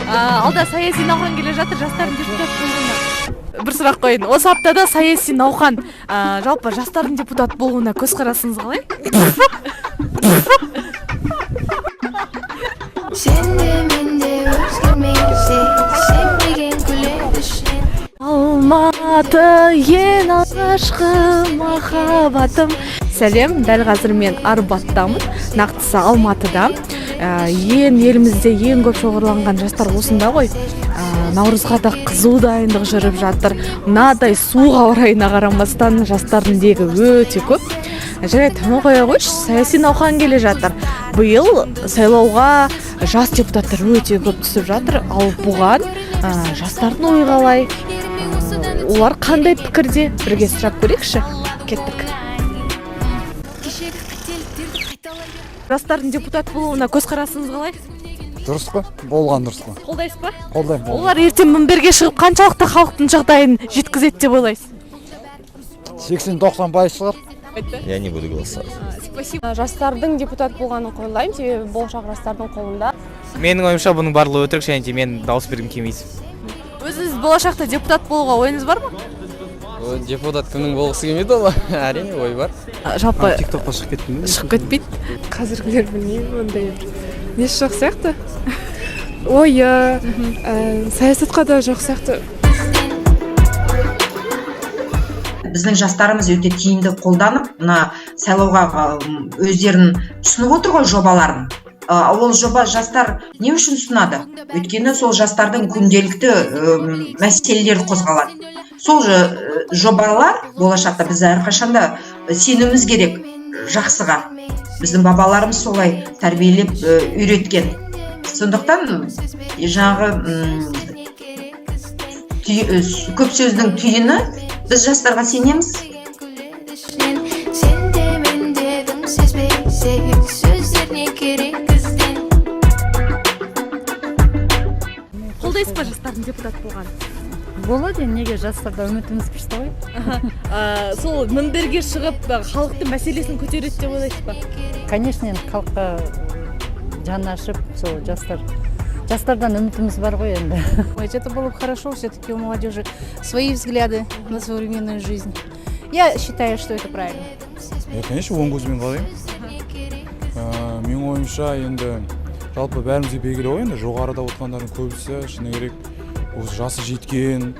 Алда саясий науқан келе жатыр, жастардың депутат болуына. Бір сұрақ қойын. Осы аптада саясий науқан, жалпы жастардың депутат болуына көзқарасыңыз қалай? Алматы ең алғашқы махаббатым. Сәлем, дәл қазір мен Арбаттамын, нақтысы Алматыда. Елімізде ең көп шоғырланған жастар осында ғой. Наурызға да қызу дайындық жүріп жатыр. Мынадай суға орайына қарамастан жастардың дегі өте көп. Жарайды, оны қоя қойшы, саяси науқан келе жатыр. Биыл сайлауға жас депутаттар өте көп түсіп жатыр. Ал бұған жастардың ойы қалай? Олар қандай пікірде? Бірге сұрап көрейікші. Кеттік. Жастардың депутат болуына көзқарасыңыз қалай? Дұрыс па? Болған дұрыс па? Қолдайсыз ба? Қолдаймын. Олар ертең мінберге шығып қаншалықты халықтың жағдайын жеткізеді деп ойлайсыз? 80-90% шығар. Я не буду голосовать. Спасибо. Жастардың депутат болғанын қолдаймын, себебі болашақ жастардың қолында. Менің ойымша бұның барлығы өтірік, және мен дауыс бергім келмейді. Өзіңіз болашақта депутат болуға ойыңыз бар ма? Депутат кімнің болғысы келмейді ол? Әрине ой бар. Жалпы TikTokқа шығып кеттің бе? шығып кетпейді. Қазіргілер білмеймін, ондай несі жоқ сияқты. Ойы, саясатқа да жоқ сияқты. Біздің жастарымыз өте тиімді қолданып, мына сайлауға өздерін ұсынып отыр ғой жобаларын. Ол жоба жастар не үшін ұсынады? Өйткені сол жастардың күнделікті мәселелері қозғалады. Сол жобалар болашақта біз әрқашанда сенуіміз керек жақсыға. Біздің бабаларымыз солай тәрбиелеп үйреткен. Сондықтан жаңағы көп сөздің түйіні біз жастарға сенеміз. Қолдайсыз ба жастардың депутат болған? Болады, неге жастарда үмітіміз күшті ғой. Сол мінберге шығып халықтың мәселесін көтереді деп ойлайсыз ба? Конечно, халыққа жаны ашып, сол жастардан үмітіміз бар ғой енді. Это было бы хорошо, все-таки у молодежи свои взгляды на современную жизнь. Я считаю, что это правильно. Конечно, оң көзбен қараймын. Менің ойымша енді жалпы бәрімізге белгілі ғой, енді жоғарыда отырғандардың көбісі шыны керек осы жасы жеткен,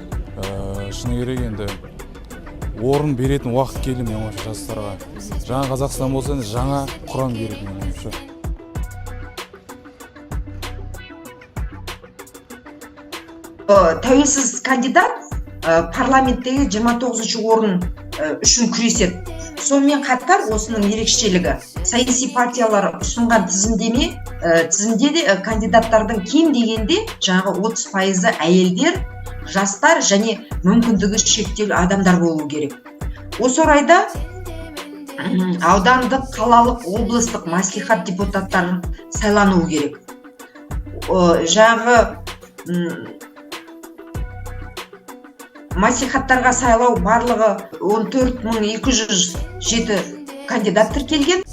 шыны керек енді орын беретін уақыт келді менің ойымша жастарға. Жаңа Қазақстан болса, жаңа құрам керек менің ойымша. Тәуелсіз кандидат парламенттегі 29-ші орын үшін күреседі. Сонымен қатар осының ерекшелігі саяси партиялар ұсынған тізімде де кандидаттардың кем дегенде жаңағы 30% әйелдер, жастар және мүмкіндігі шектеулі адамдар болуы керек. Осы орайда аудандық, қалалық, облыстық мәслихат депутаттарын сайлануы керек. Жаңағы мәслихаттарға сайлау барлығы 14207 кандидат тіркелген.